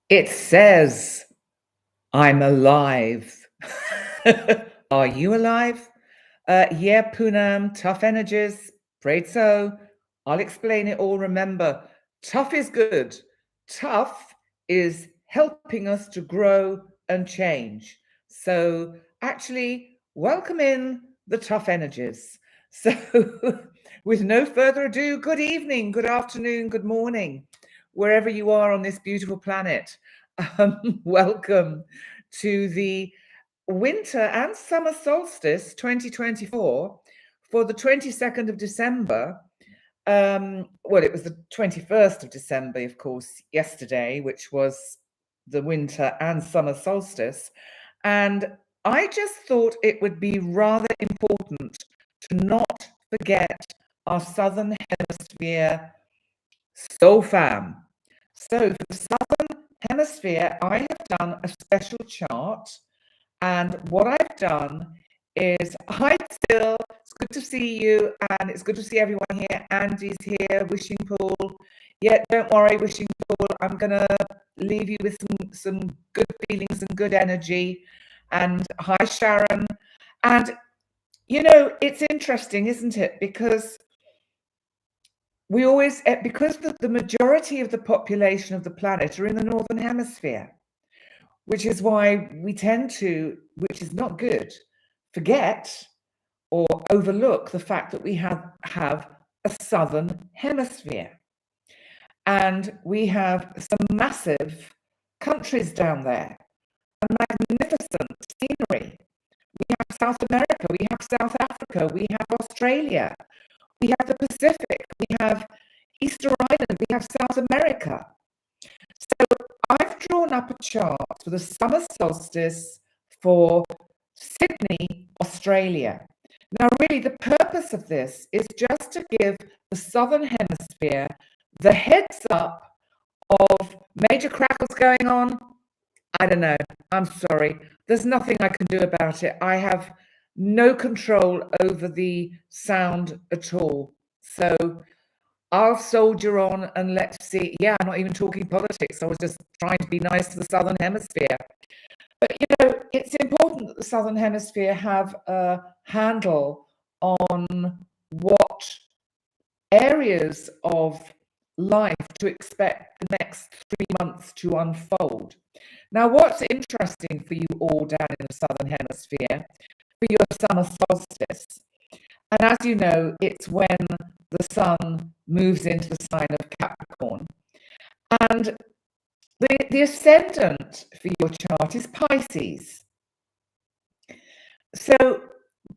It says, I'm alive. Are you alive? Yeah, Poonam, tough energies. Prayed so. I'll explain it all. Remember, tough is good. Tough is helping us to grow and change. So actually, welcome in the tough energies. So with no further ado, good evening, good afternoon, good morning, wherever you are on this beautiful planet. Welcome to the winter and summer solstice 2024 for the 22nd of December. Well, it was the 21st of December, of course, yesterday, which was the winter and summer solstice. And I just thought it would be rather important to not forget our Southern Hemisphere soul fam. So for the Southern Hemisphere, I have done a special chart. And what I've done is, hi Still, it's good to see you, and it's good to see everyone here. Andy's here, Wishing Pool. Yeah, don't worry, Wishing Pool. I'm gonna leave you with some good feelings and good energy. And hi Sharon. And you know, it's interesting, isn't it? Because we always, because the majority of the population of the planet are in the Northern Hemisphere, which is why we tend to, which is not good, forget or overlook the fact that we have a Southern Hemisphere. And we have some massive countries down there, and magnificent scenery. We have South America, we have South Africa, we have Australia, we have the Pacific, we have Easter Island, we have South America. So I've drawn up a chart for the summer solstice for Sydney, Australia. Now, really, the purpose of this is just to give the Southern Hemisphere the heads up of major crackles going on. I don't know. I'm sorry. There's nothing I can do about it. I have no control over the sound at all. So I'll soldier on and let's see. Yeah, I'm not even talking politics. I was just trying to be nice to the Southern Hemisphere. But, you know, it's important that the Southern Hemisphere have a handle on what areas of life to expect the next 3 months to unfold. Now, what's interesting for you all down in the Southern Hemisphere, for your summer solstice, and as you know, it's when the sun moves into the sign of Capricorn. And the ascendant for your chart is Pisces. So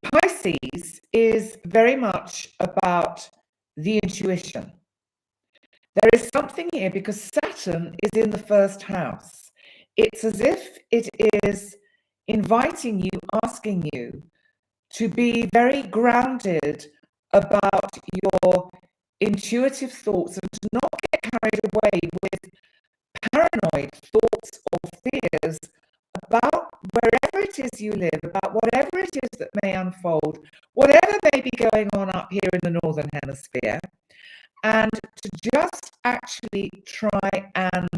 Pisces is very much about the intuition. There is something here because Saturn is in the first house. It's as if it is inviting you, asking you to be very grounded about your intuitive thoughts and to not get carried away with paranoid thoughts or fears about wherever it is you live, about whatever it is that may unfold, whatever may be going on up here in the Northern Hemisphere, and to just actually try and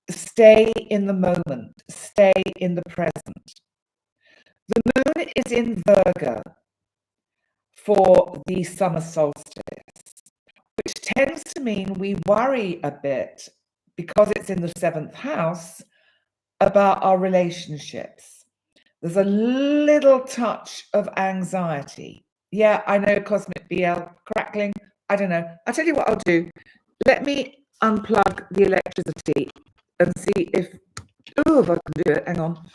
stay in the moment, stay in the present. The moon is in Virgo for the summer solstice, which tends to mean we worry a bit because it's in the 7th house about our relationships. There's a little touch of anxiety. Yeah, I know, Cosmic BL, crackling. I don't know. I'll tell you what I'll do. Let me unplug the electricity and see if I can do it. Hang on.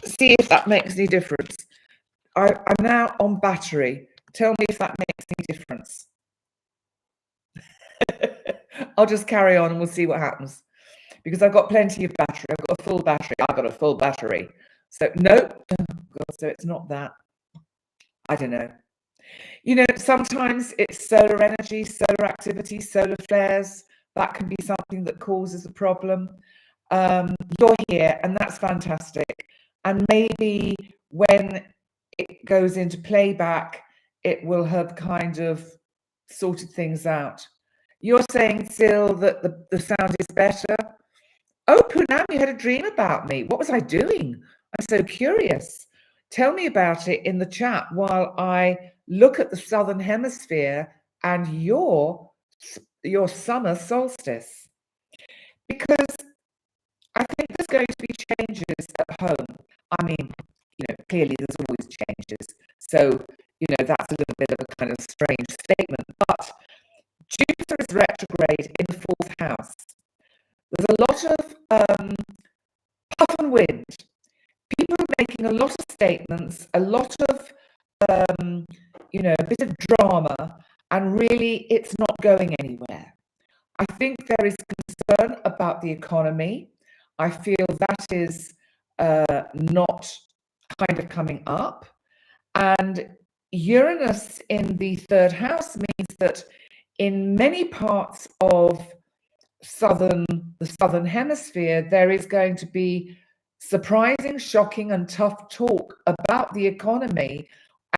See if that makes any difference. I'm now on battery. Tell me if that makes any difference. I'll just carry on and we'll see what happens. Because I've got plenty of battery. I've got a full battery. I've got a full battery. So, nope. Oh, God, so it's not that. I don't know. You know, sometimes it's solar energy, solar activity, solar flares. That can be something that causes a problem. You're here, and that's fantastic. And maybe when it goes into playback, it will have kind of sorted things out. You're saying, Sil, that the sound is better. Oh, Poonam, you had a dream about me. What was I doing? I'm so curious. Tell me about it in the chat while I look at the Southern Hemisphere and your summer solstice. Because I think there's going to be changes at home. I mean, clearly there's always changes. So, that's a little bit of a kind of strange statement. But Jupiter is retrograde in the 4th house. There's a lot of puff and wind. People are making a lot of statements, a lot of, a bit of drama, and really it's not going anywhere. I think there is concern about the economy. I feel that is not kind of coming up. And Uranus in the 3rd house means that in many parts of the Southern Hemisphere, there is going to be surprising, shocking, and tough talk about the economy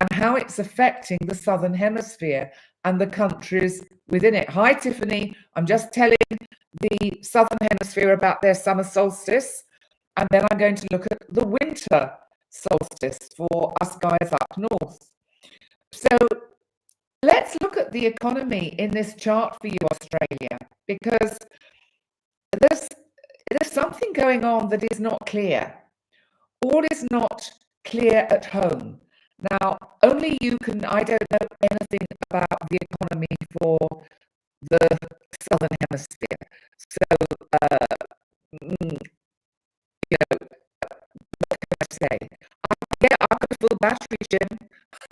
and how it's affecting the Southern Hemisphere and the countries within it. Hi, Tiffany. I'm just telling the Southern Hemisphere about their summer solstice, and then I'm going to look at the winter solstice for us guys up north. So let's look at the economy in this chart for you, Australia, because there's something going on that is not clear. All is not clear at home. Now, only you can, I don't know anything about the economy for the Southern Hemisphere. So, what can I say? Yeah, I've got a full battery, Jim.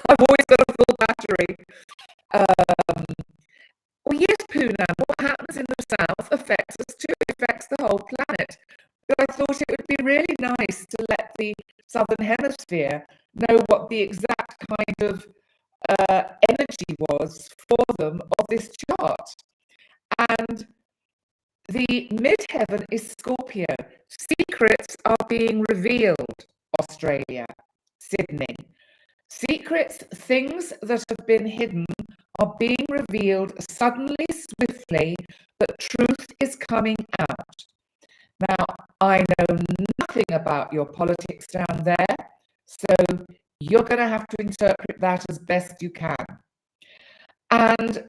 I've always got a full battery. Well, yes, Poonam, what happens in the south affects us too. It affects the whole planet. But I thought it would be really nice to let the Southern Hemisphere know what the exact kind of energy was for them of this chart. And the midheaven is Scorpio. Secrets are being revealed, Australia, Sydney. Secrets, things that have been hidden, are being revealed suddenly, swiftly, but truth is coming out. Now, I know nothing about your politics down there, so you're going to have to interpret that as best you can. And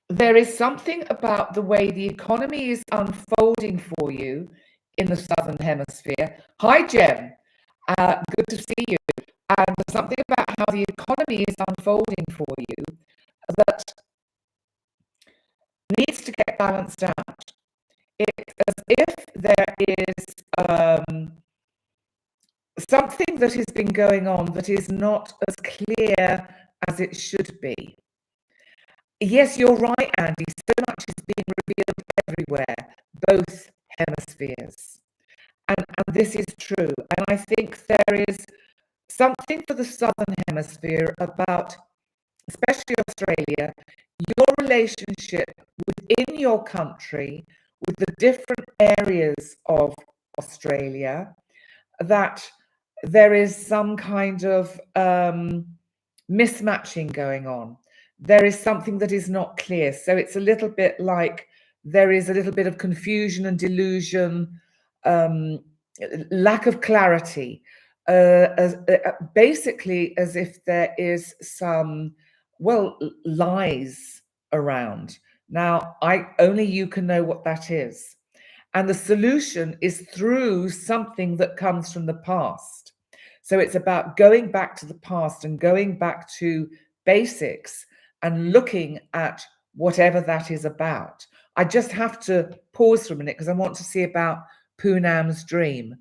there is something about the way the economy is unfolding for you in the Southern Hemisphere. Hi, Jem. Good to see you. And there's something about how the economy is unfolding for you that needs to get balanced out. It's as if there is something that has been going on that is not as clear as it should be. Yes, you're right, Andy. So much is being revealed everywhere, both hemispheres. And this is true. And I think there is something for the Southern Hemisphere about, especially Australia, your relationship within your country with the different areas of Australia, that there is some kind of mismatching going on. There is something that is not clear. So it's a little bit like there is a little bit of confusion and delusion, lack of clarity, basically as if there is some, lies around. Now, only you can know what that is. And the solution is through something that comes from the past. So it's about going back to the past and going back to basics and looking at whatever that is about. I just have to pause for a minute because I want to see about Poonam's dream.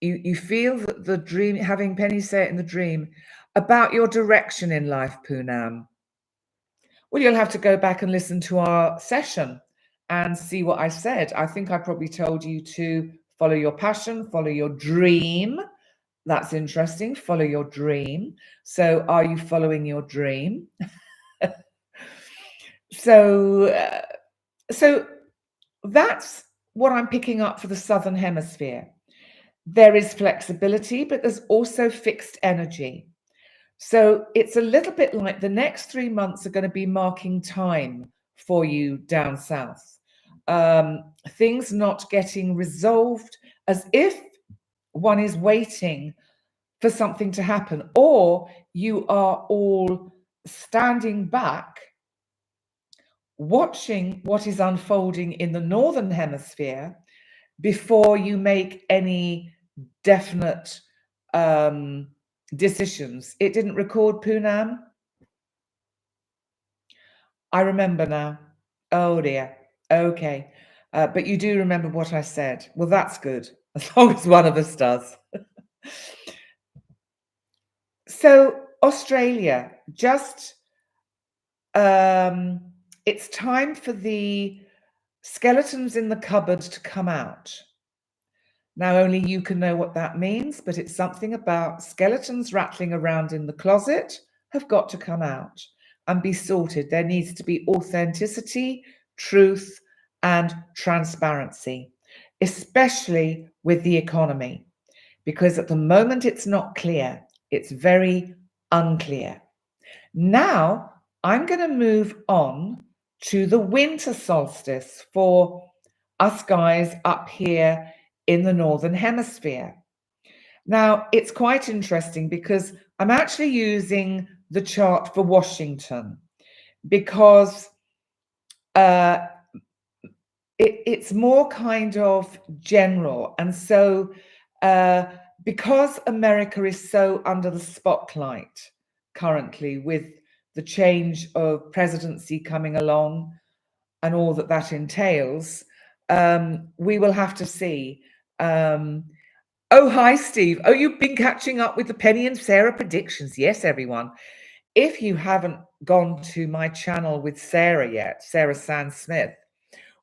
You feel that the dream, having Penny say it in the dream, about your direction in life, Poonam. Well, you'll have to go back and listen to our session and see what I said. I think I probably told you to follow your passion, follow your dream. That's interesting. Follow your dream. So are you following your dream? So that's what I'm picking up for the Southern Hemisphere. There is flexibility, but there's also fixed energy. So it's a little bit like the next 3 months are going to be marking time for you down south. Things not getting resolved as if one is waiting for something to happen, or you are all standing back watching what is unfolding in the northern hemisphere before you make any definite decisions. It didn't record, Poonam? I remember now. Oh dear. Okay. But you do remember what I said. Well, that's good, as long as one of us does. So Australia, just it's time for the skeletons in the cupboard to come out. Now, only you can know what that means, but it's something about skeletons rattling around in the closet have got to come out and be sorted. There needs to be authenticity, truth, and transparency, especially with the economy, because at the moment it's not clear. It's very unclear. Now, I'm going to move on to the winter solstice for us guys up here in the Northern Hemisphere. Now, it's quite interesting because I'm actually using the chart for Washington because it's more kind of general. And so because America is so under the spotlight currently with the change of presidency coming along and all that that entails, we will have to see. Oh, hi, Steve. Oh, you've been catching up with the Penny and Sarah predictions. Yes, everyone. If you haven't gone to my channel with Sarah yet, Sarah Sand-Smith,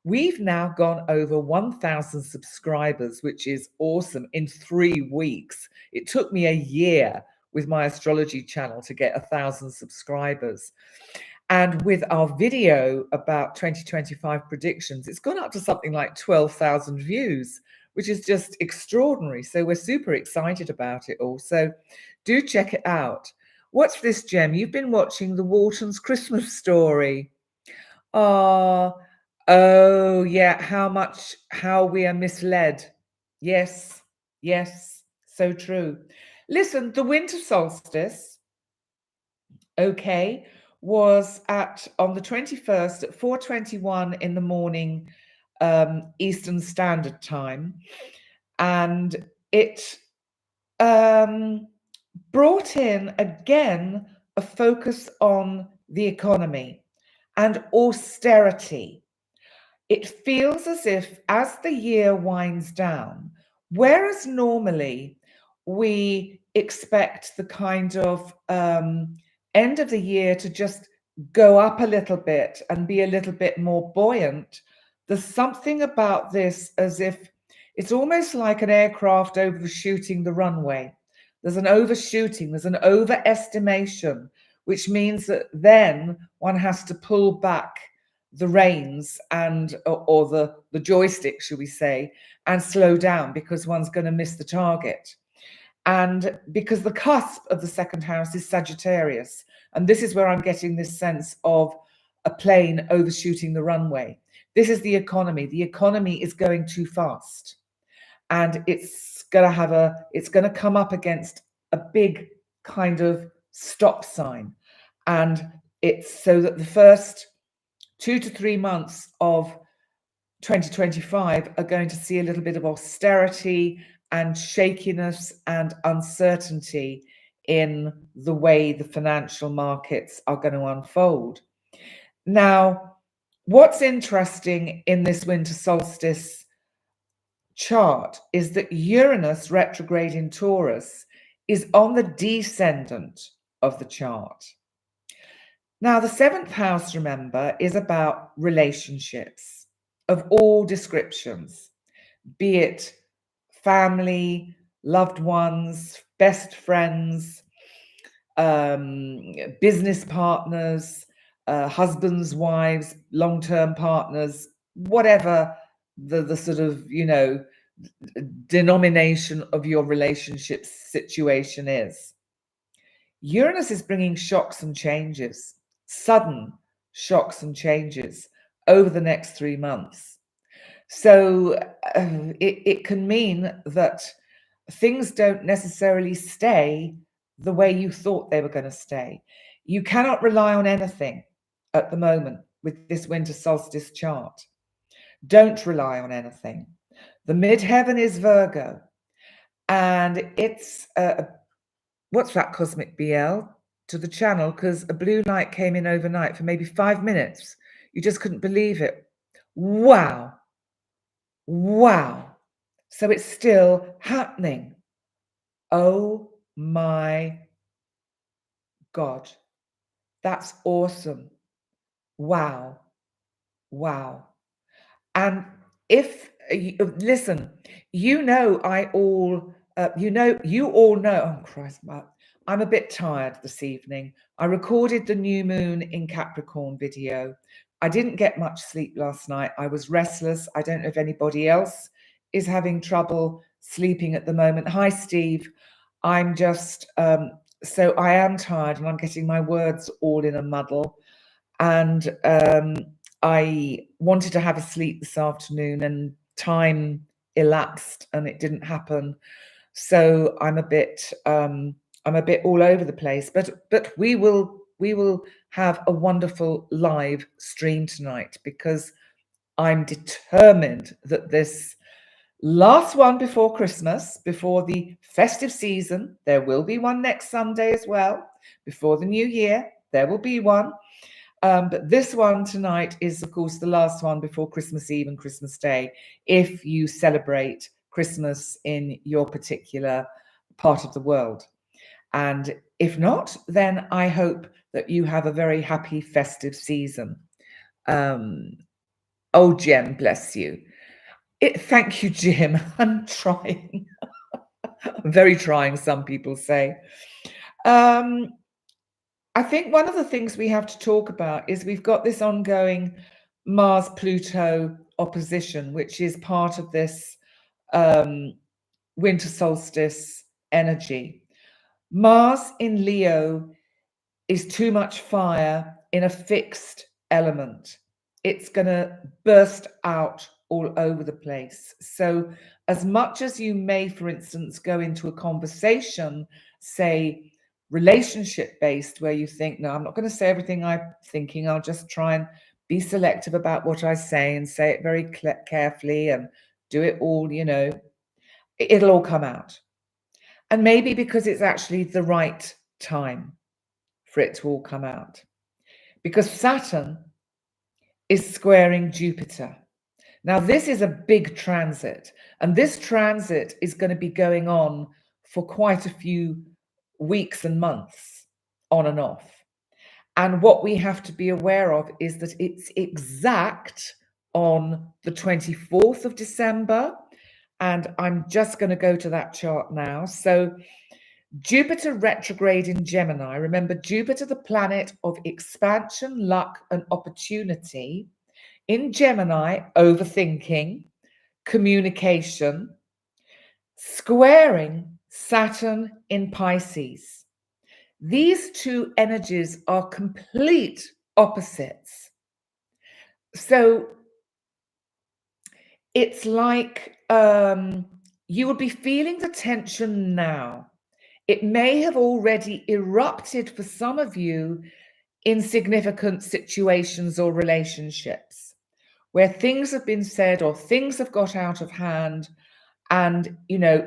we've now gone over 1,000 subscribers, which is awesome, in 3 weeks. It took me a year with my astrology channel to get 1,000 subscribers. And with our video about 2025 predictions, it's gone up to something like 12,000 views, which is just extraordinary. So we're super excited about it all. So do check it out. What's this, Jem? You've been watching the Waltons Christmas Story. Oh, yeah, how we are misled. Yes, so true. Listen, the winter solstice, okay, was on the 21st at 4:21 in the morning, Eastern Standard Time, and it brought in again a focus on the economy and austerity. It feels as if as the year winds down, whereas normally we expect the kind of end of the year to just go up a little bit and be a little bit more buoyant, there's something about this as if it's almost like an aircraft overshooting the runway. There's an overshooting, there's an overestimation, which means that then one has to pull back the reins and or the joystick, should we say, and slow down because one's going to miss the target. And because the cusp of the second house is Sagittarius, and this is where I'm getting this sense of a plane overshooting the runway. This is the economy. The economy is going too fast, and it's going to come up against a big kind of stop sign. And it's so that the first 2 to 3 months of 2025 are going to see a little bit of austerity and shakiness and uncertainty in the way the financial markets are going to unfold. Now, what's interesting in this winter solstice chart is that Uranus retrograde in Taurus is on the descendant of the chart. Now, the 7th house, remember, is about relationships of all descriptions, be it family, loved ones, best friends, business partners, husbands, wives, long-term partners, whatever the sort of, denomination of your relationship situation is. Uranus is bringing shocks and changes, sudden shocks and changes over the next 3 months. So it can mean that things don't necessarily stay the way you thought they were going to stay. You cannot rely on anything at the moment with this winter solstice chart. Don't rely on anything. The midheaven is Virgo, and it's what's that, Cosmic BL, to the channel, because a blue light came in overnight for maybe 5 minutes. You just couldn't believe it. Wow. Wow. So it's still happening. Oh my God. That's awesome. Wow. Wow. And if listen, you all know, oh Christ, I'm a bit tired this evening. I recorded the new moon in Capricorn video. I didn't get much sleep last night. I was restless. I don't know if anybody else is having trouble sleeping at the moment. Hi, Steve. I'm just, so I am tired and I'm getting my words all in a muddle. And I wanted to have a sleep this afternoon and time elapsed and it didn't happen. So I'm a bit all over the place, but we will have a wonderful live stream tonight, because I'm determined that this last one before Christmas, before the festive season, there will be one next Sunday as well. Before the new year, there will be one. But this one tonight is, of course, the last one before Christmas Eve and Christmas Day, if you celebrate Christmas in your particular part of the world. And if not, then I hope that you have a very happy festive season. Oh, Jem, bless you. Thank you, Jim. I'm trying. I'm very trying, some people say. I think one of the things we have to talk about is we've got this ongoing Mars-Pluto opposition, which is part of this winter solstice energy. Mars in Leo is too much fire in a fixed element. It's going to burst out all over the place. So as much as you may, for instance, go into a conversation, say, relationship based, where you think, no, I'm not going to say everything I'm thinking. I'll just try and be selective about what I say and say it very carefully and do it all, it'll all come out. And maybe because it's actually the right time for it to all come out. Because Saturn is squaring Jupiter. Now, this is a big transit, and this transit is going to be going on for quite a few weeks and months, on and off. And what we have to be aware of is that it's exact on the 24th of December. And I'm just going to go to that chart now. So Jupiter retrograde in Gemini. Remember, Jupiter, the planet of expansion, luck, and opportunity. In Gemini, overthinking, communication, squaring Saturn in Pisces. These two energies are complete opposites. So it's like you would be feeling the tension now. It may have already erupted for some of you in significant situations or relationships where things have been said or things have got out of hand, and,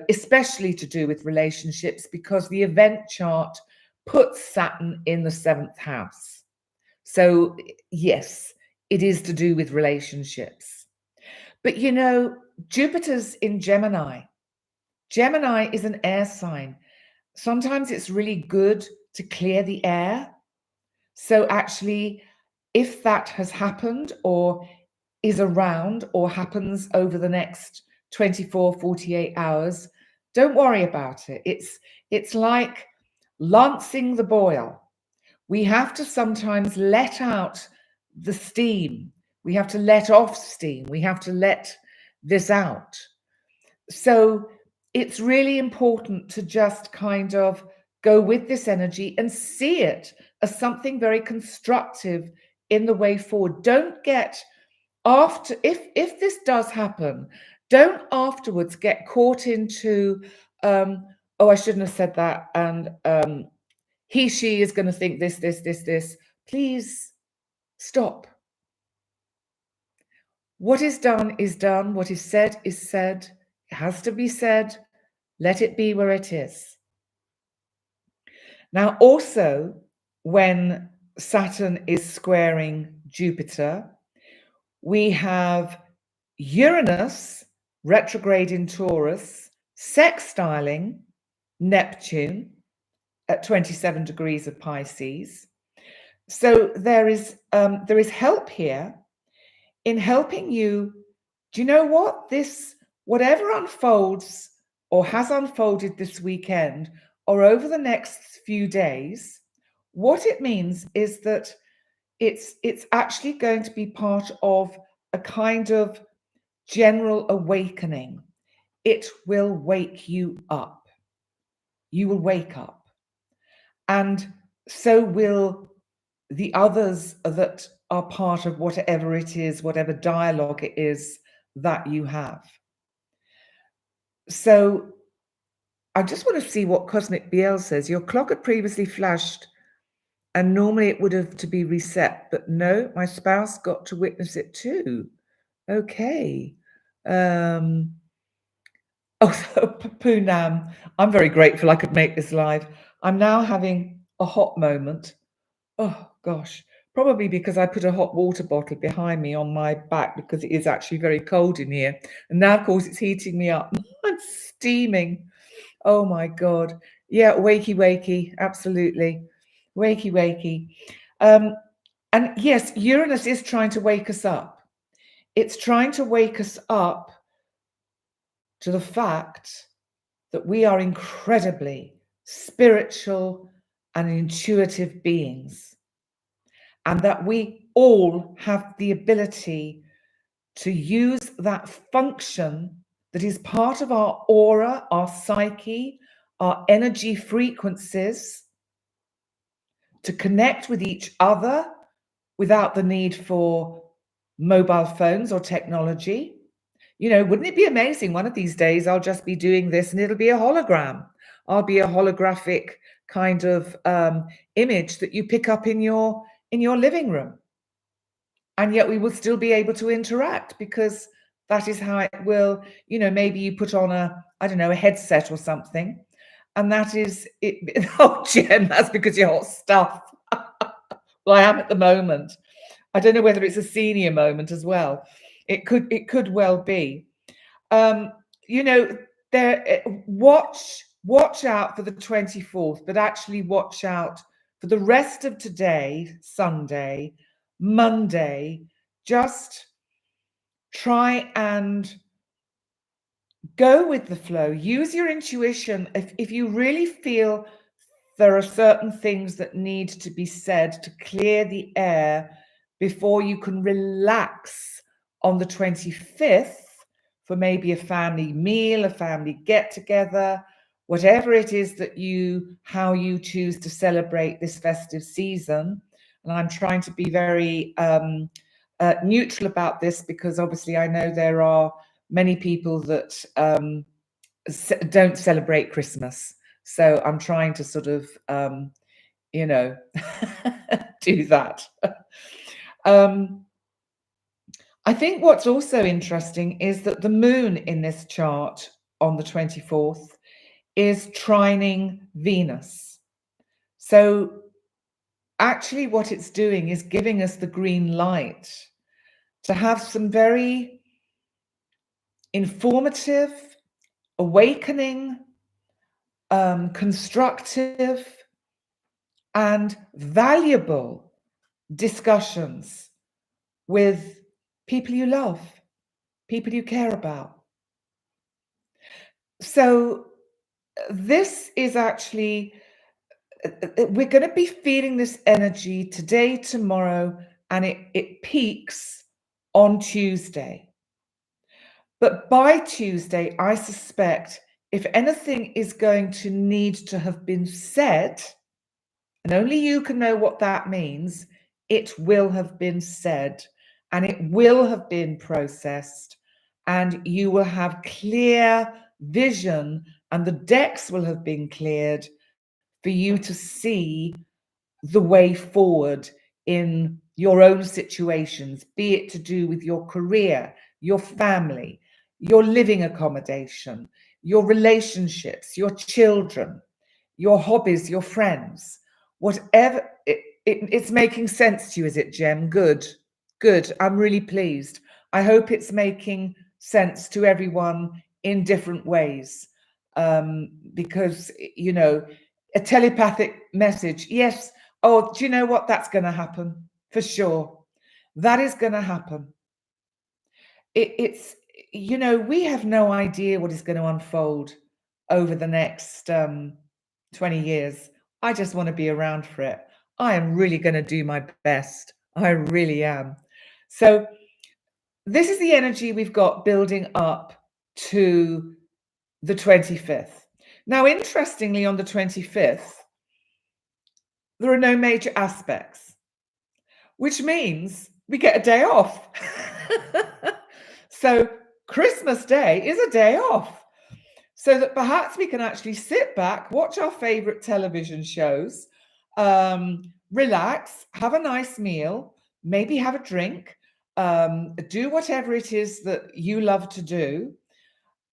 especially to do with relationships, because the event chart puts Saturn in the 7th house. So yes, it is to do with relationships. But, Jupiter's in Gemini. Gemini is an air sign. Sometimes it's really good to clear the air. So actually, if that has happened or is around or happens over the next 24, 48 hours, don't worry about it. It's like lancing the boil. We have to sometimes let out the steam. We have to let off steam. We have to let this out. So it's really important to just kind of go with this energy and see it as something very constructive in the way forward. Don't get after, if this does happen, don't afterwards get caught into, oh, I shouldn't have said that, and she is going to think this. Please stop. What is done is done. What is said is said. It has to be said. Let it be where it is. Now, also, when Saturn is squaring Jupiter, we have Uranus retrograde in Taurus, sextiling Neptune at 27 degrees of Pisces. So there is help here in helping you. Do you know what? Whatever unfolds or has unfolded this weekend or over the next few days, what it means is that it's actually going to be part of a kind of general awakening. It will wake you up. You will wake up. And so will the others that are part of whatever it is, whatever dialogue it is that you have. So I just want to see what Cosmic BL says. Your clock had previously flashed and normally it would have to be reset, but no, my spouse got to witness it too. Okay. Oh, so Poonam, I'm very grateful I could make this live. I'm now having a hot moment. Oh gosh, probably because I put a hot water bottle behind me on my back because it is actually very cold in here. And now, of course, it's heating me up. I'm steaming. Oh my God. Yeah, wakey, absolutely. Wakey. And yes, Uranus is trying to wake us up. It's trying to wake us up to the fact that we are incredibly spiritual and intuitive beings, and that we all have the ability to use that function that is part of our aura, our psyche, our energy frequencies to connect with each other without the need for mobile phones or technology. You know, wouldn't it be amazing? One of these days, I'll just be doing this and it'll be a hologram. I'll be a holographic kind of image that you pick up in your living room. And yet we will still be able to interact because that is how it will, you know, maybe you put on a headset or something. And that is it. Oh, Jen, that's because you're hot stuff. Well, I am at the moment. I don't know whether it's a senior moment as well. It could well be. You know, watch out for the 24th, but actually watch out for the rest of today, Sunday, Monday. Just try and go with the flow. Use your intuition. If you really feel there are certain things that need to be said to clear the air before you can relax on the 25th for maybe a family meal, a family get-together, whatever it is that how you choose to celebrate this festive season. And I'm trying to be very neutral about this because obviously I know there are many people that don't celebrate Christmas. So I'm trying to sort of, you know, do that. I think what's also interesting is that the moon in this chart on the 24th is trining Venus. So actually what it's doing is giving us the green light to have some very informative, awakening, constructive and valuable discussions with people you love, people you care about. So this is actually, we're going to be feeling this energy today, tomorrow, and it peaks on Tuesday. But by Tuesday, I suspect if anything is going to need to have been said, and only you can know what that means, it will have been said and it will have been processed, and you will have clear vision and the decks will have been cleared for you to see the way forward in your own situations, be it to do with your career, your family, your living accommodation, your relationships, your children, your hobbies, your friends, whatever. It's making sense to you, is it, Jem? Good, good. I'm really pleased. I hope it's making sense to everyone in different ways, because, you know, a telepathic message, yes. Oh, do you know what? That's going to happen for sure. That is going to happen. It's, you know, we have no idea what is going to unfold over the next 20 years. I just want to be around for it. I am really going to do my best. I really am. So this is the energy we've got building up to the 25th. Now, interestingly, on the 25th, there are no major aspects, which means we get a day off. So Christmas Day is a day off, so that perhaps we can actually sit back, watch our favorite television shows, relax, have a nice meal, maybe have a drink, do whatever it is that you love to do,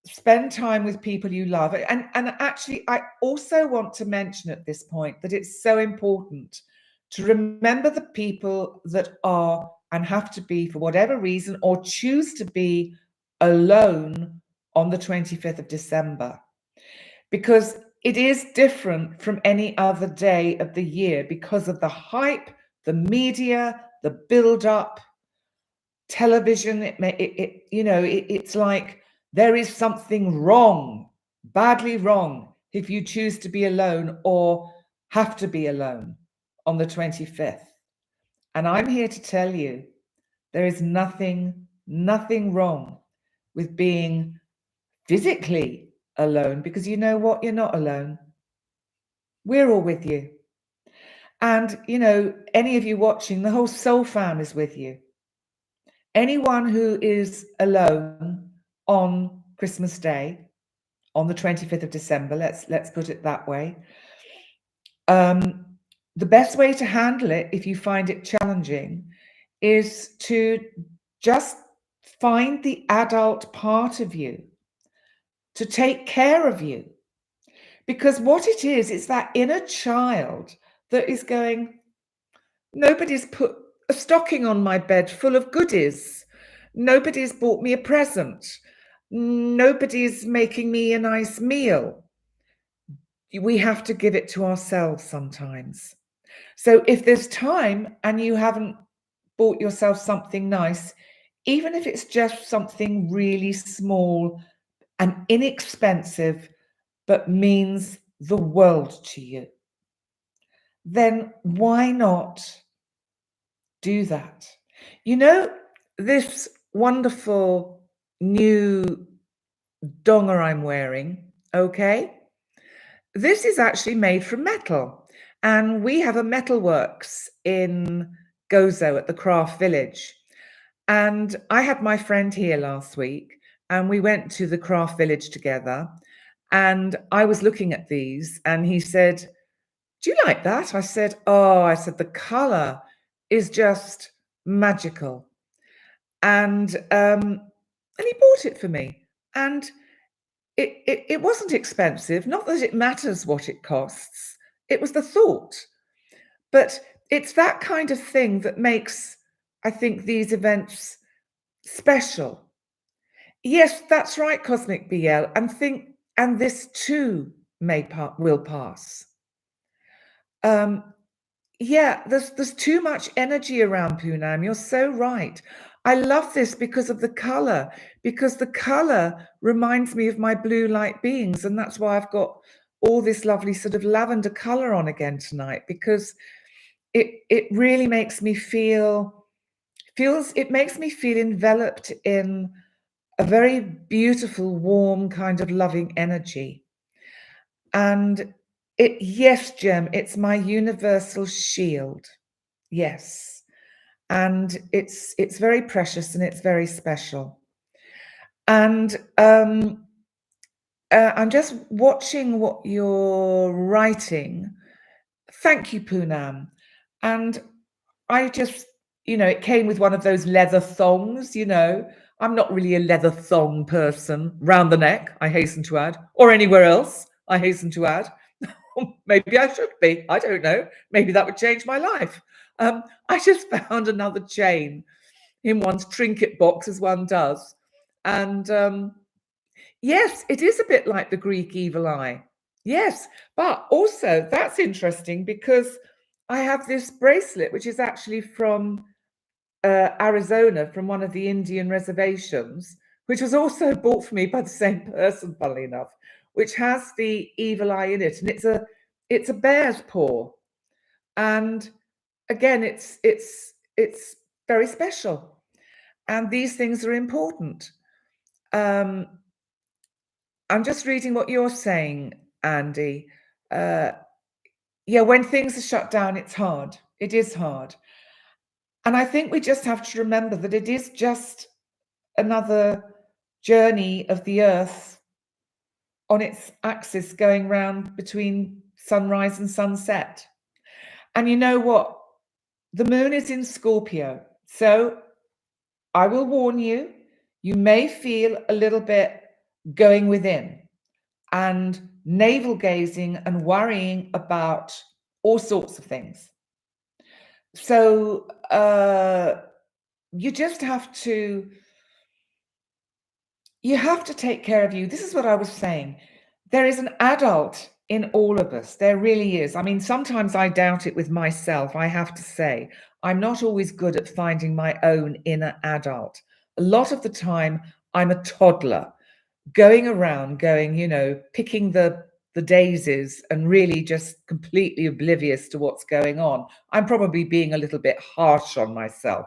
spend time with people you love. And actually, I also want to mention at this point that it's so important to remember the people that are and have to be, for whatever reason, or choose to be alone on the 25th of December, because it is different from any other day of the year because of the hype, the media, the build-up, television. It's like there is something wrong, badly wrong, if you choose to be alone or have to be alone on the 25th. And I'm here to tell you, there is nothing wrong with being physically alone, because you know what? You're not alone. We're all with you. And, you know, any of you watching, the whole soul fam is with you. Anyone who is alone on Christmas Day, on the 25th of December, let's put it that way, the best way to handle it, if you find it challenging, is to just find the adult part of you to take care of you. Because what it is, it's that inner child that is going, nobody's put a stocking on my bed full of goodies. Nobody's bought me a present. Nobody's making me a nice meal. We have to give it to ourselves sometimes. So if there's time and you haven't bought yourself something nice, even if it's just something really small and inexpensive, but means the world to you, then why not do that? You know, this wonderful new donger I'm wearing, okay? This is actually made from metal. And we have a metalworks in Gozo at the Craft Village. And I had my friend here last week and we went to the Craft Village together. And I was looking at these and he said, do you like that? I said, the color is just magical. And he bought it for me. And it wasn't expensive. Not that it matters what it costs. It was the thought. But it's that kind of thing that makes, I think, these events special. Yes, that's right, Cosmic BL. And this too will pass. Yeah, there's too much energy around Poonam. You're so right. I love this because of the color, because the color reminds me of my blue light beings, and that's why I've got all this lovely sort of lavender color on again tonight, because it really makes me feel enveloped in a very beautiful, warm, kind of loving energy. And yes, Gem, it's my universal shield. Yes. And it's very precious and it's very special. And I'm just watching what you're writing. Thank you, Poonam. And I just, it came with one of those leather thongs, I'm not really a leather thong person, round the neck, I hasten to add, or anywhere else, I hasten to add. Maybe I should be, I don't know. Maybe that would change my life. I just found another chain in one's trinket box, as one does. And yes, it is a bit like the Greek evil eye. Yes, but also that's interesting because I have this bracelet, which is actually from Arizona, from one of the Indian reservations, which was also bought for me by the same person, funnily enough, which has the evil eye in it, and it's a bear's paw, and again, it's very special, and these things are important. I'm just reading what you're saying, Andy. Yeah, when things are shut down, it's hard. It is hard. And I think we just have to remember that it is just another journey of the Earth on its axis going round between sunrise and sunset. And you know what? The moon is in Scorpio. So I will warn you, you may feel a little bit going within and navel gazing and worrying about all sorts of things. So you just have to take care of you. This is what I was saying. There is an adult in all of us. There really is. I mean, sometimes I doubt it with myself, I have to say. I'm not always good at finding my own inner adult. A lot of the time, I'm a toddler going around, picking the daisies and really just completely oblivious to what's going on. I'm probably being a little bit harsh on myself.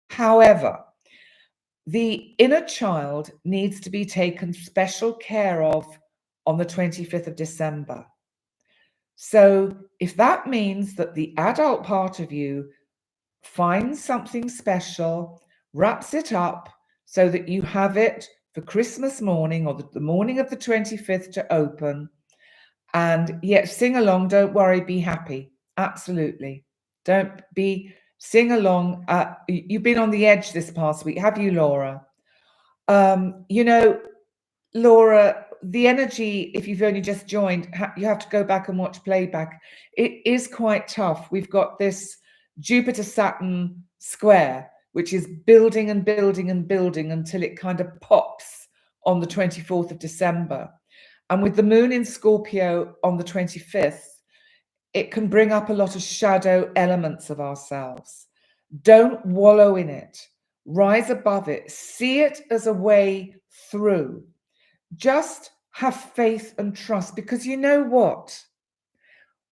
However, the inner child needs to be taken special care of on the 25th of December. So if that means that the adult part of you finds something special, wraps it up so that you have it for Christmas morning or the morning of the 25th to open, and yet sing along, don't worry, be happy. Absolutely. Sing along. You've been on the edge this past week, have you, Laura? Laura, the energy, if you've only just joined, you have to go back and watch playback. It is quite tough. We've got this Jupiter-Saturn square, which is building and building and building until it kind of pops on the 24th of December. And with the moon in Scorpio on the 25th, it can bring up a lot of shadow elements of ourselves. Don't wallow in it. Rise above it. See it as a way through. Just have faith and trust, because you know what?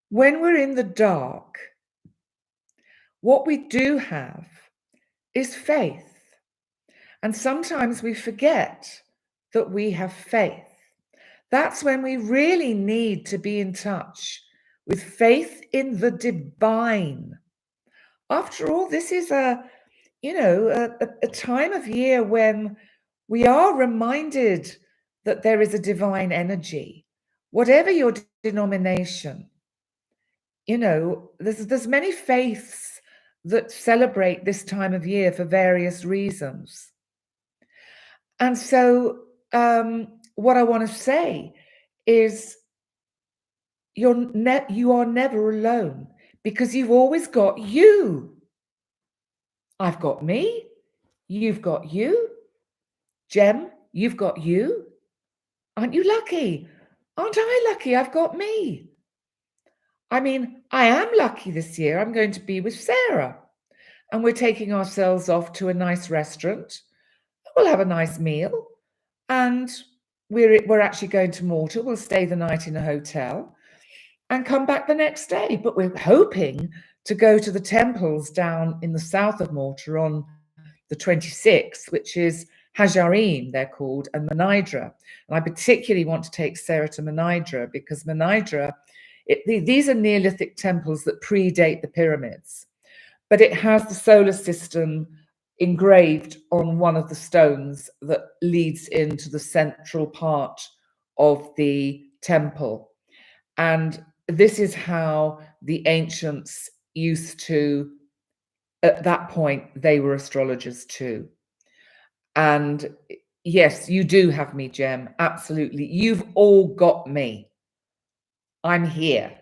When we're in the dark, what we do have is faith. And sometimes we forget that we have faith. That's when we really need to be in touch with faith in the divine. After all, this is a time of year when we are reminded that there is a divine energy, whatever your denomination. There's many faiths that celebrate this time of year for various reasons. And so what I want to say is you are never alone, because you've always got you. I've got me. You've got you. Jem, you've got you. Aren't you lucky? Aren't I lucky? I've got me. I mean, I am lucky this year. I'm going to be with Sarah, and we're taking ourselves off to a nice restaurant. We'll have a nice meal, and we're actually going to Malta. We'll stay the night in a hotel and come back the next day. But we're hoping to go to the temples down in the south of Malta on the 26th, which is Hajarim, they're called, and Manidra. And I particularly want to take Sarah to Manidra because Manidra, these are Neolithic temples that predate the pyramids, but it has the solar system engraved on one of the stones that leads into the central part of the temple. And this is how the ancients used to, at that point, they were astrologers too. And yes, you do have me, Jem. Absolutely. You've all got me. I'm here.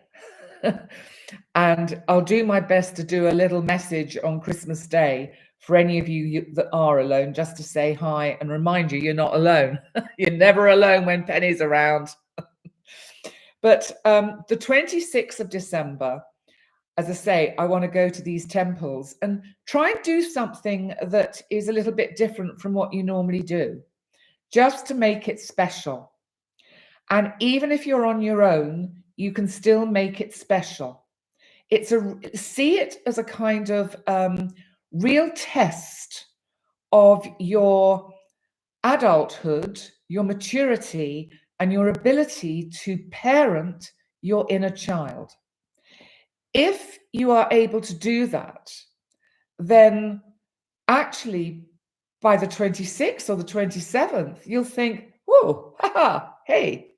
And I'll do my best to do a little message on Christmas Day for any of you that are alone, just to say hi and remind you you're not alone. You're never alone when Penny's around. But the 26th of December, as I say, I want to go to these temples and try and do something that is a little bit different from what you normally do, just to make it special. And even if you're on your own, you can still make it special. See it as a kind of real test of your adulthood, your maturity, and your ability to parent your inner child. If you are able to do that, then actually by the 26th or the 27th, you'll think, whoa, haha, hey,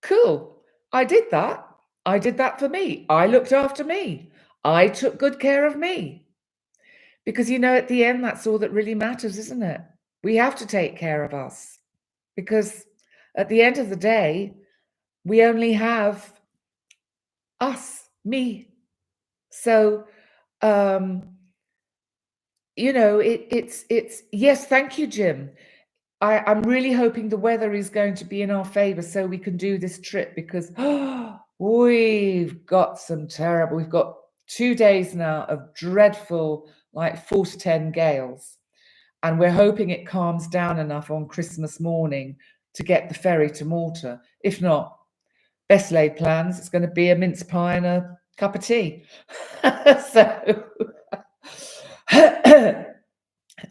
cool, I did that. I did that for me. I looked after me. I took good care of me. Because, you know, at the end, that's all that really matters, isn't it? We have to take care of us. Because at the end of the day, we only have us, me. So, you know, it's yes, thank you, Jim. I'm really hoping the weather is going to be in our favor so we can do this trip, because we've got 2 days now of dreadful, like 4 to 10 gales. And we're hoping it calms down enough on Christmas morning to get the ferry to Malta. If not, best laid plans, it's going to be a mince pie and a cup of tea. So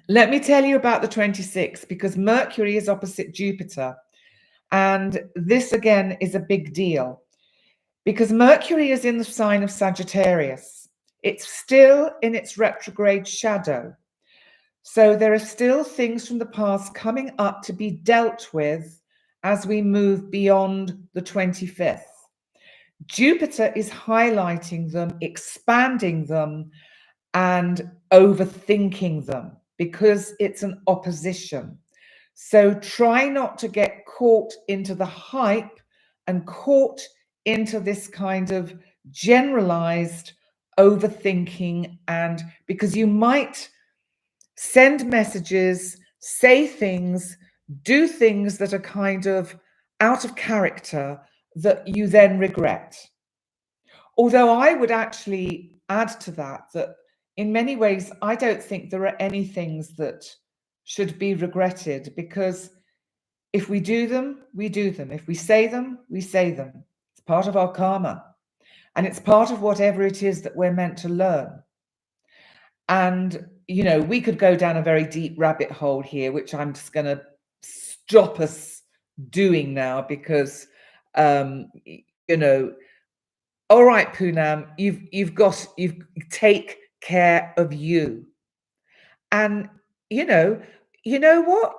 let me tell you about the 26th, because Mercury is opposite Jupiter. And this again is a big deal because Mercury is in the sign of Sagittarius. It's still in its retrograde shadow. So there are still things from the past coming up to be dealt with as we move beyond the 25th. Jupiter is highlighting them, expanding them, and overthinking them because it's an opposition. So try not to get caught into the hype and caught into this kind of generalized overthinking, and because you might send messages, say things, do things that are kind of out of character that you then regret. Although I would actually add to that in many ways, I don't think there are any things that should be regretted, because if we do them, we do them. If we say them, we say them. It's part of our karma. And it's part of whatever it is that we're meant to learn. And, you know, we could go down a very deep rabbit hole here, which I'm just going to stop us doing now because, you know, all right, Poonam, you've take care of you. And, you know what?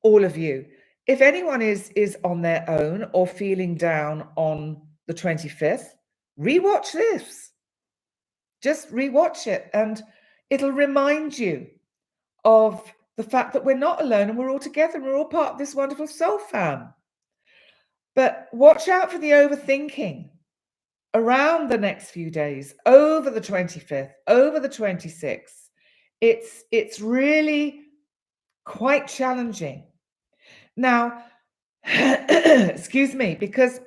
All of you, if anyone is on their own or feeling down on the 25th, rewatch this. Just rewatch it and it'll remind you of the fact that we're not alone and we're all together and we're all part of this wonderful soul fam. But watch out for the overthinking around the next few days, over the 25th, over the 26th. It's really quite challenging. Now, excuse me, because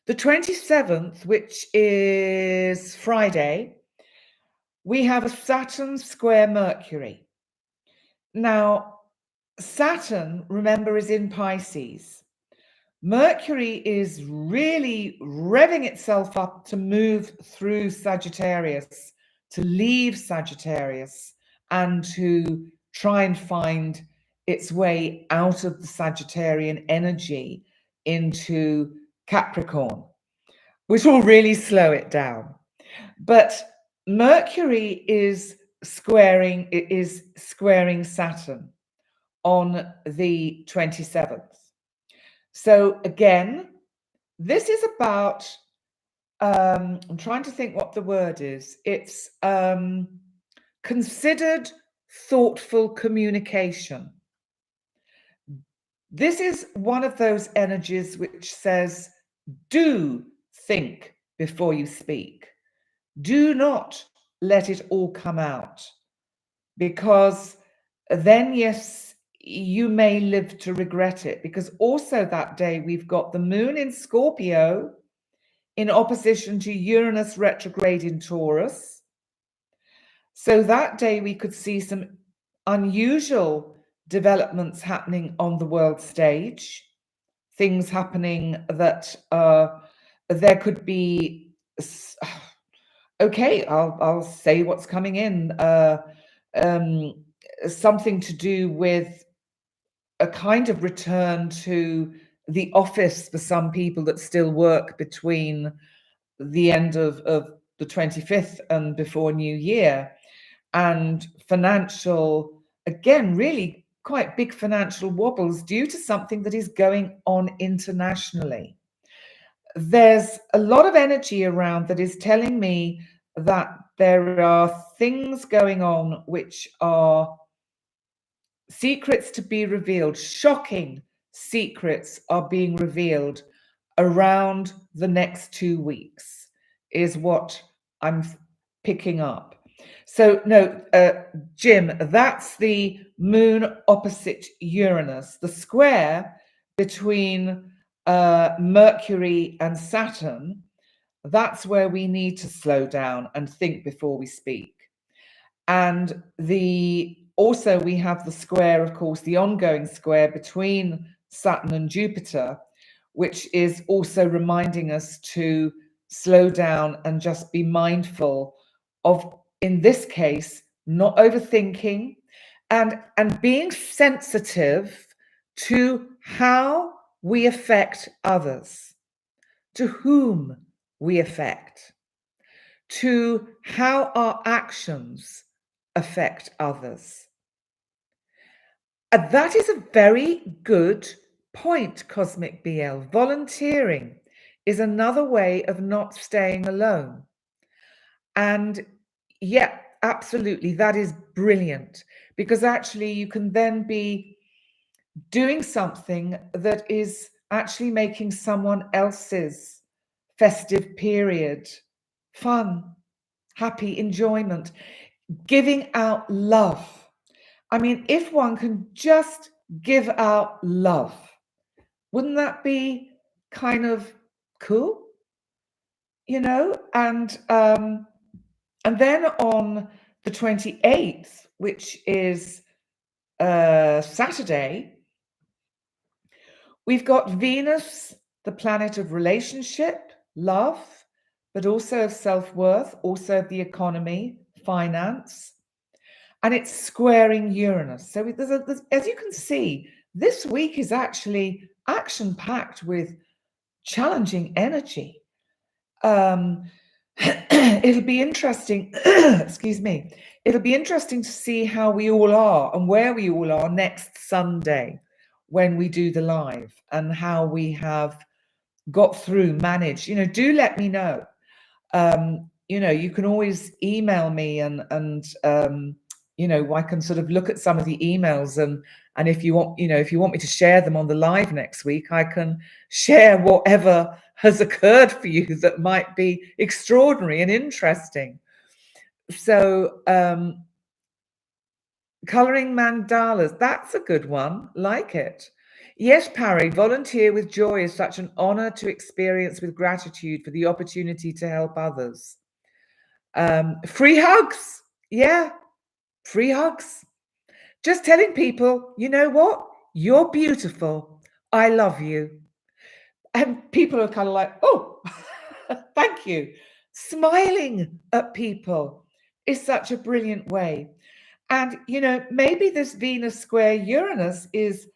the 27th, which is Friday, we have a Saturn square Mercury. Now, Saturn, remember, is in Pisces. Mercury is really revving itself up to move through Sagittarius, to leave Sagittarius, and to try and find its way out of the Sagittarian energy into Capricorn, which will really slow it down. But Mercury is squaring Saturn on the 27th. So again, this is about, I'm trying to think what the word is. It's considered thoughtful communication. This is one of those energies which says, do think before you speak. Do not let it all come out, because then, yes, you may live to regret it. Because also that day we've got the moon in Scorpio in opposition to Uranus retrograde in Taurus. So that day we could see some unusual developments happening on the world stage, things happening that there could be, okay, I'll say what's coming in, something to do with a kind of return to the office for some people that still work between the end of the 25th and before New Year, and financial, again, really quite big financial wobbles due to something that is going on internationally. There's a lot of energy around that is telling me that there are things going on which are secrets to be revealed. Shocking secrets are being revealed around the next 2 weeks, is what I'm picking up. So no, Jim, that's the moon opposite Uranus, the square between Mercury and Saturn. That's where we need to slow down and think before we speak. And also we have the square, of course, the ongoing square between Saturn and Jupiter, which is also reminding us to slow down and just be mindful of, in this case, not overthinking and being sensitive to how we affect others, to whom we affect, to how our actions affect others. And that is a very good point, Cosmic BL. Volunteering is another way of not staying alone. And yeah, absolutely, that is brilliant, because actually you can then be doing something that is actually making someone else's festive period fun, happy, enjoyment, giving out love. I mean, if one can just give out love, wouldn't that be kind of cool? You know, and then on the 28th, which is Saturday, we've got Venus, the planet of relationship, love, but also of self-worth, also of the economy, finance, and it's squaring Uranus. So there's, as you can see, this week is actually action-packed with challenging energy. It'll be interesting, excuse me, it'll be interesting to see how we all are and where we all are next Sunday when we do the live, and how we have got through, managed. You know, do let me know. You know, you can always email me, and you know, I can sort of look at some of the emails, and if you want, you know, if you want me to share them on the live next week, I can share whatever has occurred for you that might be extraordinary and interesting. So coloring mandalas, that's a good one. Like it. Yes, Parry, volunteer with joy is such an honor to experience with gratitude for the opportunity to help others. Free hugs. Yeah, free hugs. Just telling people, you know what? You're beautiful. I love you. And people are kind of like, oh, thank you. Smiling at people is such a brilliant way. And, maybe this Venus square Uranus is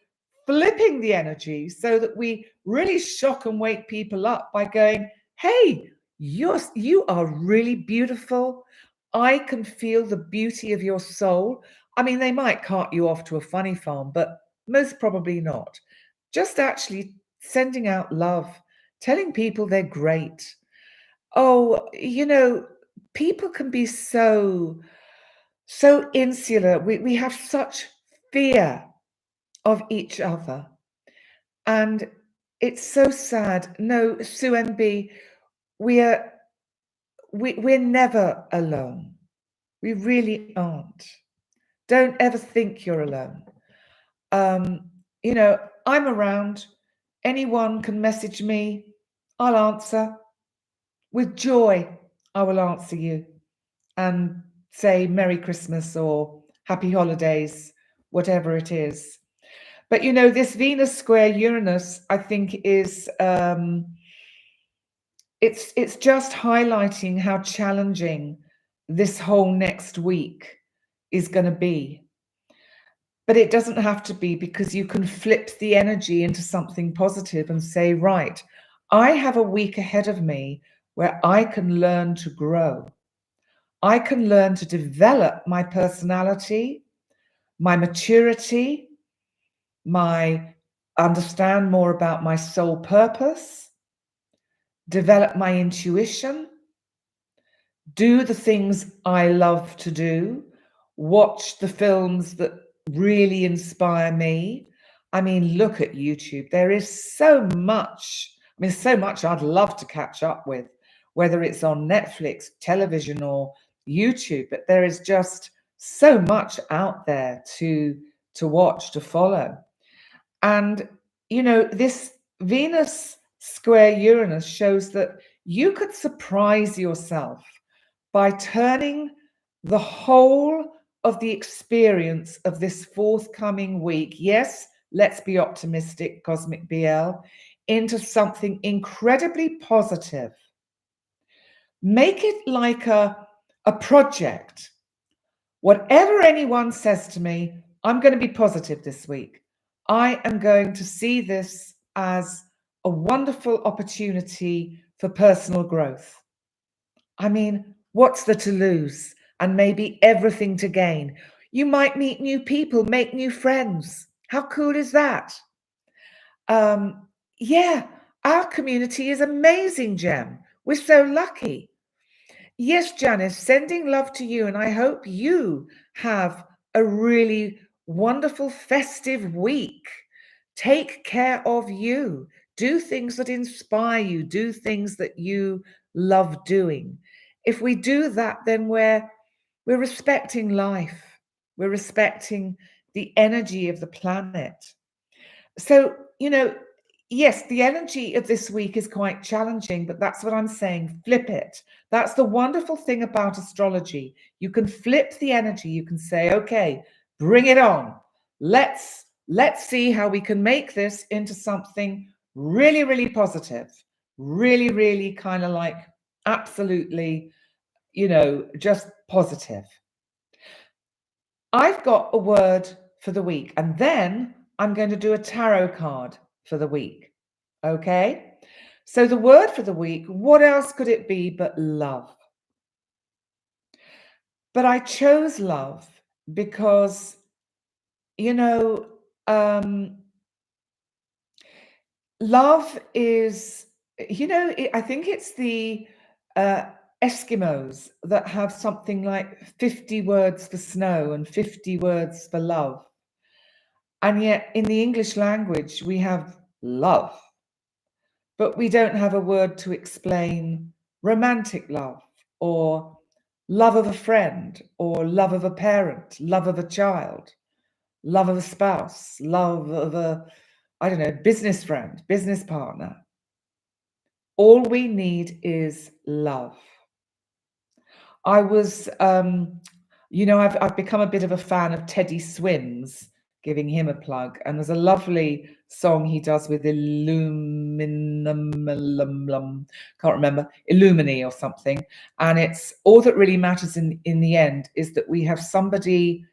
flipping the energy so that we really shock and wake people up by going, hey, you are really beautiful. I can feel the beauty of your soul. I mean, they might cart you off to a funny farm, but most probably not. Just actually sending out love, telling people they're great. Oh, people can be so insular. We have such fear of each other. And it's so sad. No, Sue MB, we're never alone. We really aren't. Don't ever think you're alone. I'm around. Anyone can message me. I'll answer. With joy, I will answer you and say Merry Christmas or Happy Holidays, whatever it is. But this Venus square Uranus, I think, is it's just highlighting how challenging this whole next week is going to be. But it doesn't have to be, because you can flip the energy into something positive and say, right, I have a week ahead of me where I can learn to grow. I can learn to develop my personality, my maturity, understand more about my soul purpose, develop my intuition, do the things I love to do, watch the films that really inspire me. I mean, look at YouTube. There is so much. So much I'd love to catch up with, whether it's on Netflix, television, or YouTube, but there is just so much out there to watch, to follow. And, this Venus square Uranus shows that you could surprise yourself by turning the whole of the experience of this forthcoming week, yes, let's be optimistic, Cosmic BL, into something incredibly positive. Make it like a project. Whatever anyone says to me, I'm going to be positive this week. I am going to see this as a wonderful opportunity for personal growth. I mean, what's there to lose? And maybe everything to gain. You might meet new people, make new friends. How cool is that? Yeah, our community is amazing, Jem. We're so lucky. Yes, Janice, sending love to you, and I hope you have a really wonderful festive week. Take care of you. Do things that inspire you. Do things that you love doing. If we do that, then we're respecting life. We're respecting the energy of the planet. So, yes, the energy of this week is quite challenging, but that's what I'm saying. Flip it. That's the wonderful thing about astrology. You can flip the energy. You can say, okay, bring it on. Let's see how we can make this into something really, really positive. Really, really kind of like absolutely, just positive. I've got a word for the week, and then I'm going to do a tarot card for the week. Okay? So the word for the week, what else could it be but love? But I chose love because, love is, I think it's the Eskimos that have something like 50 words for snow and 50 words for love. And yet in the English language, we have love, but we don't have a word to explain romantic love or love of a friend or love of a parent, love of a child, love of a spouse, love of a, business friend, business partner. All we need is love. I was, I've become a bit of a fan of Teddy Swims, giving him a plug. And there's a lovely song he does with can't remember, Illumini or something. And it's all that really matters in the end is that we have somebody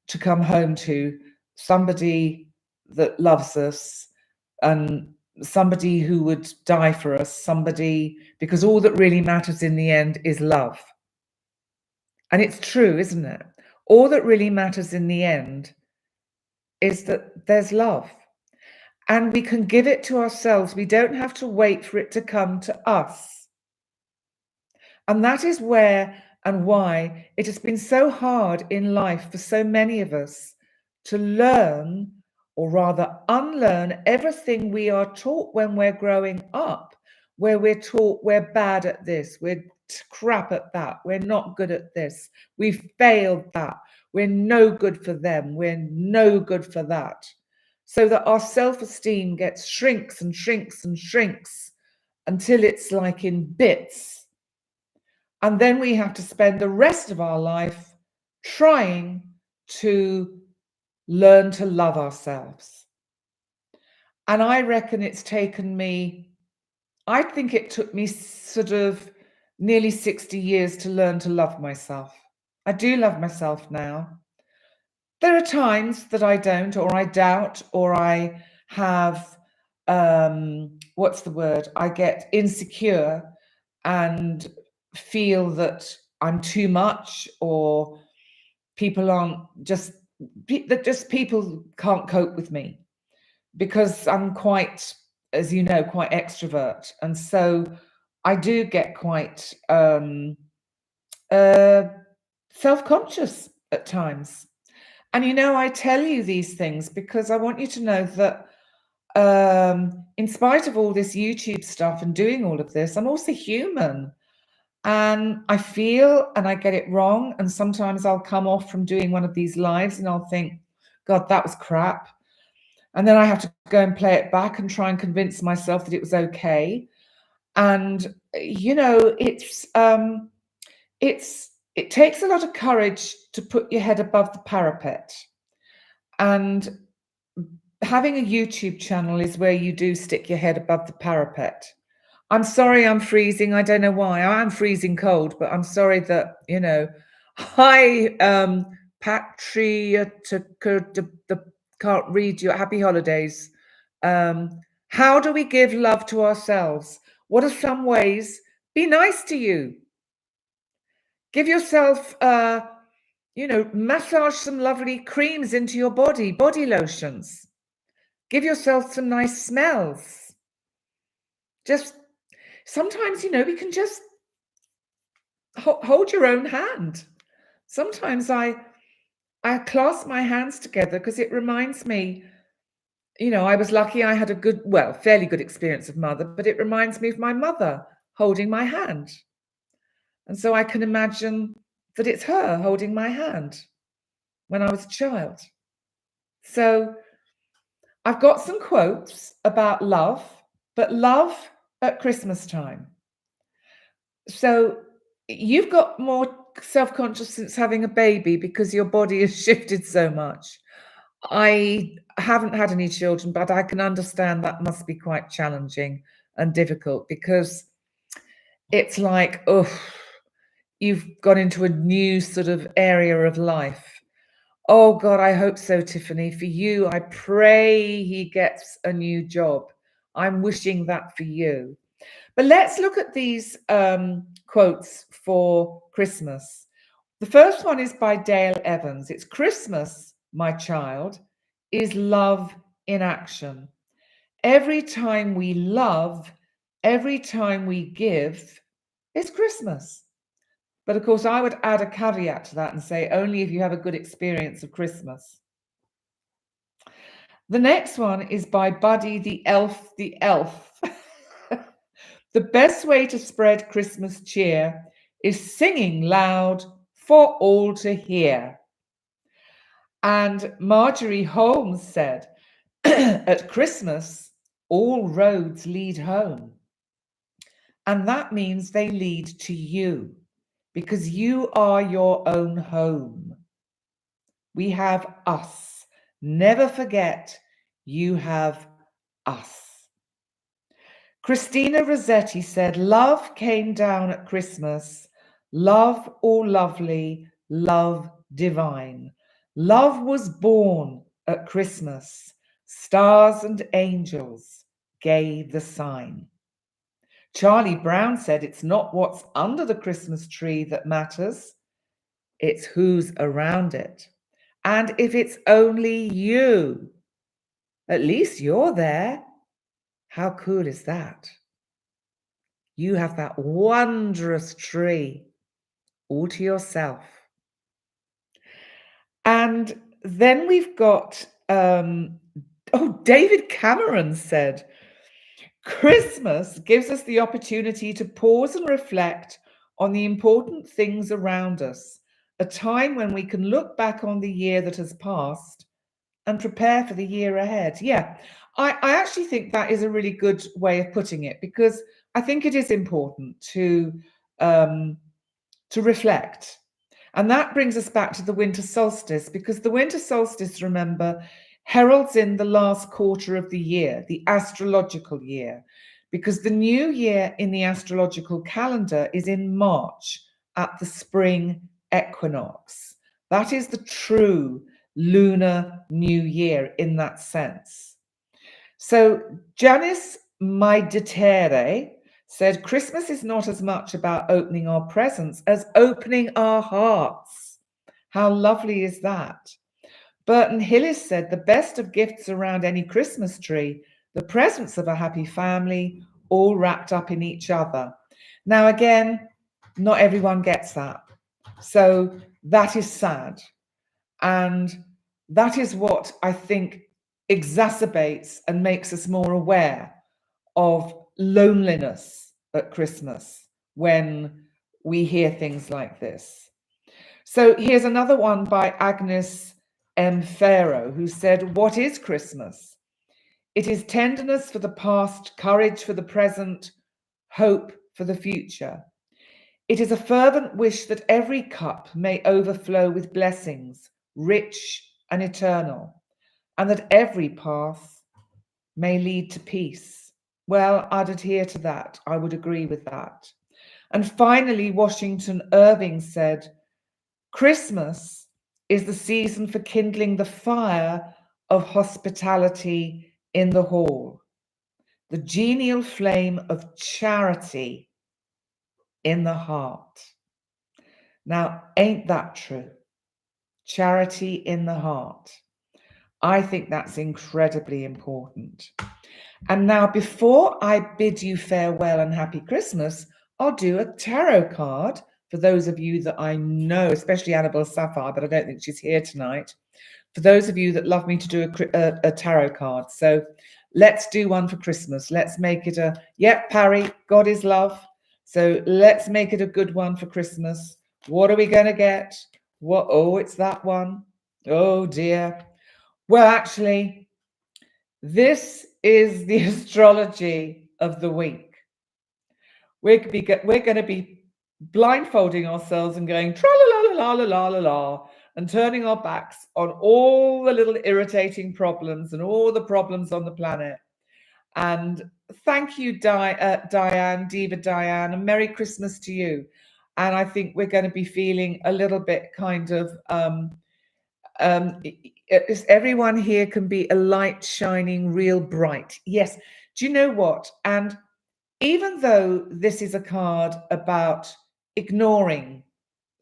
to come home to, somebody that loves us, and somebody who would die for us, somebody, because all that really matters in the end is love. And it's true, isn't it? All that really matters in the end is that there's love. And we can give it to ourselves. We don't have to wait for it to come to us. And that is where and why it has been so hard in life for so many of us to learn, or rather unlearn, everything we are taught when we're growing up, where we're taught we're bad at this, we're crap at that, we're not good at this, we've failed that, we're no good for them, we're no good for that. So that our self-esteem shrinks and shrinks and shrinks until it's like in bits. And then we have to spend the rest of our life trying to learn to love ourselves. And I reckon it's taken me, I think it took me sort of nearly 60 years to learn to love myself. I do love myself now. There are times that I don't, or I doubt, or I have, what's the word? I get insecure and feel that I'm too much, or people aren't that people can't cope with me, because I'm quite, as you know, quite extrovert. And so I do get quite self-conscious at times. And, you know, I tell you these things because I want you to know that in spite of all this YouTube stuff and doing all of this, I'm also human. And I feel and I get it wrong. And sometimes I'll come off from doing one of these lives and I'll think, God, that was crap. And then I have to go and play it back and try and convince myself that it was okay. And, you know, it takes a lot of courage to put your head above the parapet. And having a YouTube channel is where you do stick your head above the parapet. I'm sorry I'm freezing. I don't know why. I'm freezing cold, but I'm sorry that, you know, hi, can't read you. Happy holidays. How do we give love to ourselves? What are some ways? Be nice to you. Give yourself, you know, massage some lovely creams into your body lotions. Give yourself some nice smells. Just sometimes, you know, we can just hold your own hand. Sometimes I clasp my hands together because it reminds me, you know, I was lucky I had a good, well, fairly good experience of mother, but it reminds me of my mother holding my hand. And so I can imagine that it's her holding my hand when I was a child. So I've got some quotes about love, but love at Christmas time. So you've got more self-conscious since having a baby because your body has shifted so much. I haven't had any children, but I can understand that must be quite challenging and difficult because it's like, oh, you've gone into a new sort of area of life. Oh God, I hope so, Tiffany. For you, I pray he gets a new job. I'm wishing that for you. But let's look at these quotes for Christmas. The first one is by Dale Evans. It's Christmas, my child, is love in action. Every time we love, every time we give, it's Christmas. But of course, I would add a caveat to that and say only if you have a good experience of Christmas. The next one is by Buddy the Elf the Elf. The best way to spread Christmas cheer is singing loud for all to hear. And Marjorie Holmes said, at Christmas, all roads lead home. And that means they lead to you because you are your own home. We have us. Never forget, you have us. Christina Rossetti said, love came down at Christmas, love all lovely, love divine. Love was born at Christmas. Stars and angels gave the sign. Charlie Brown said it's not what's under the Christmas tree that matters, it's who's around it. And if it's only you, at least you're there. How cool is that? You have that wondrous tree all to yourself. And then we've got, David Cameron said, Christmas gives us the opportunity to pause and reflect on the important things around us, a time when we can look back on the year that has passed and prepare for the year ahead. Yeah, I actually think that is a really good way of putting it, because I think it is important to reflect. And that brings us back to the winter solstice, because the winter solstice, remember, heralds in the last quarter of the year, the astrological year, because the new year in the astrological calendar is in March at the spring equinox. That is the true lunar new year in that sense. So Janice Maiditere said, Christmas is not as much about opening our presents as opening our hearts. How lovely is that? Burton Hillis said, the best of gifts around any Christmas tree, the presence of a happy family, all wrapped up in each other. Now, again, not everyone gets that. So that is sad. And that is what I think exacerbates and makes us more aware of loneliness at Christmas when we hear things like this. So here's another one by Agnes M. Farrow, who said, what is Christmas? It is tenderness for the past, courage for the present, hope for the future. It is a fervent wish that every cup may overflow with blessings, rich and eternal, and that every path may lead to peace. Well, I'd adhere to that. I would agree with that. And finally, Washington Irving said, Christmas is the season for kindling the fire of hospitality in the hall, the genial flame of charity in the heart. Now, ain't that true? Charity in the heart. I think that's incredibly important. And now, before I bid you farewell and happy Christmas, I'll do a tarot card for those of you that I know, especially Annabelle Sapphire, but I don't think she's here tonight. For those of you that love me to do a tarot card. So let's do one for Christmas. Let's make it Parry, God is love. So let's make it a good one for Christmas. What are we going to get? What? Oh, it's that one. Oh, dear. Well, actually, this is the astrology of the week. We're going to be blindfolding ourselves and going tra-la-la-la-la-la-la-la and turning our backs on all the little irritating problems and all the problems on the planet. And thank you, Diane, Diva Diane, and Merry Christmas to you. And I think we're going to be feeling a little bit kind of, everyone here can be a light shining real bright. Yes. Do you know what? And even though this is a card about ignoring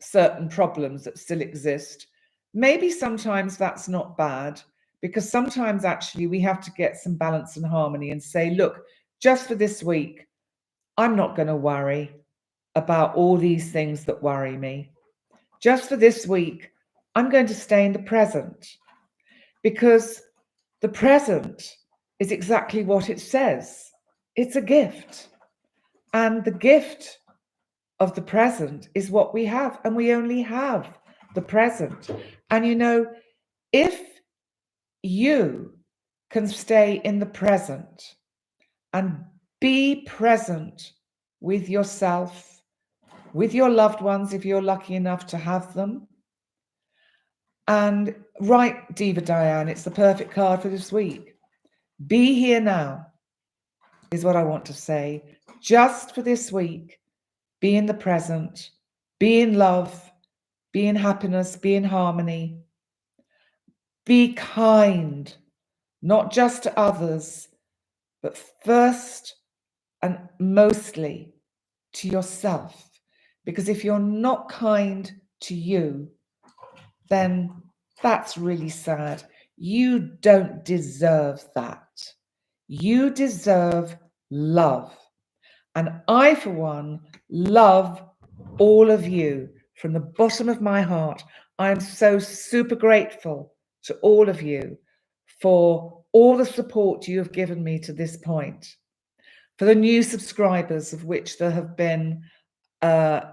certain problems that still exist, maybe sometimes that's not bad, because sometimes actually we have to get some balance and harmony and say, look, just for this week, I'm not going to worry about all these things that worry me. Just for this week, I'm going to stay in the present, because the present is exactly what it says. It's a gift. And the gift of the present is what we have, and we only have the present. And you know, if you can stay in the present and be present with yourself, with your loved ones, if you're lucky enough to have them, and right, Diva Diane, it's the perfect card for this week. Be here now is what I want to say. Just for this week, be in the present, be in love, be in happiness, be in harmony. Be kind, not just to others, but first and mostly to yourself. Because if you're not kind to you, then that's really sad. You don't deserve that. You deserve love. And I, for one, love all of you from the bottom of my heart. I'm so super grateful to all of you for all the support you have given me to this point. For the new subscribers, of which there have been a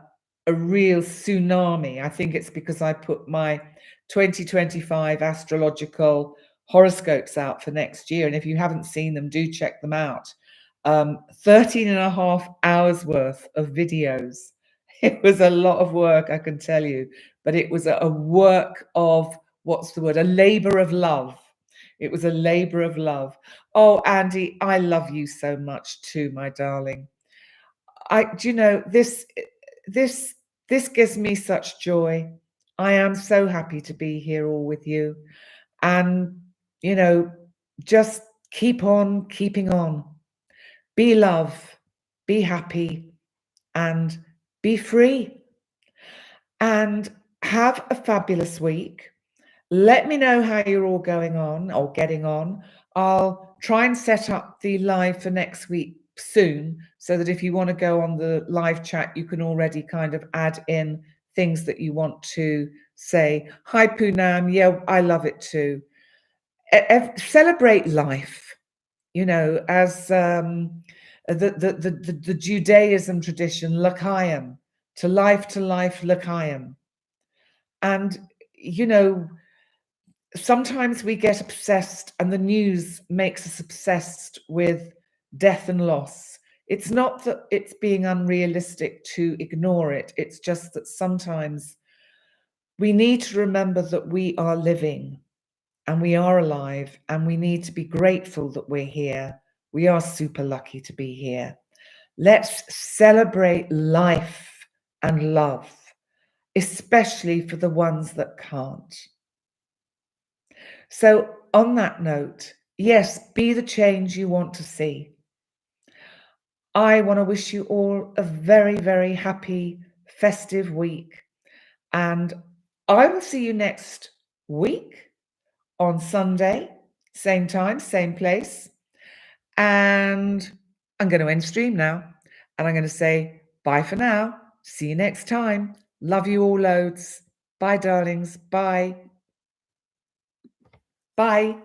real tsunami. I think it's because I put my 2025 astrological horoscopes out for next year. And if you haven't seen them, do check them out. 13 and a half hours worth of videos. It was a lot of work, I can tell you, but it was a work of, what's the word? A labor of love. It was a labor of love. Oh, Andy, I love you so much too, my darling. Do you know, this gives me such joy. I am so happy to be here all with you. And, you know, just keep on keeping on. Be love, be happy, and be free. And have a fabulous week. Let me know how you're all going on or getting on. I'll try and set up the live for next week soon, so that if you want to go on the live chat, you can already kind of add in things that you want to say. Hi, Poonam. Yeah, I love it too. Celebrate life, you know, as the Judaism tradition, L'chaim, to life, L'chaim. And, you know, sometimes we get obsessed, and the news makes us obsessed with death and loss. It's not that it's being unrealistic to ignore it. It's just that sometimes we need to remember that we are living and we are alive, and we need to be grateful that we're here. We are super lucky to be here. Let's celebrate life and love, especially for the ones that can't. So on that note, yes, be the change you want to see. I want to wish you all a very, very happy festive week. And I will see you next week on Sunday, same time, same place. And I'm going to end stream now. And I'm going to say bye for now. See you next time. Love you all loads. Bye, darlings. Bye. Bye.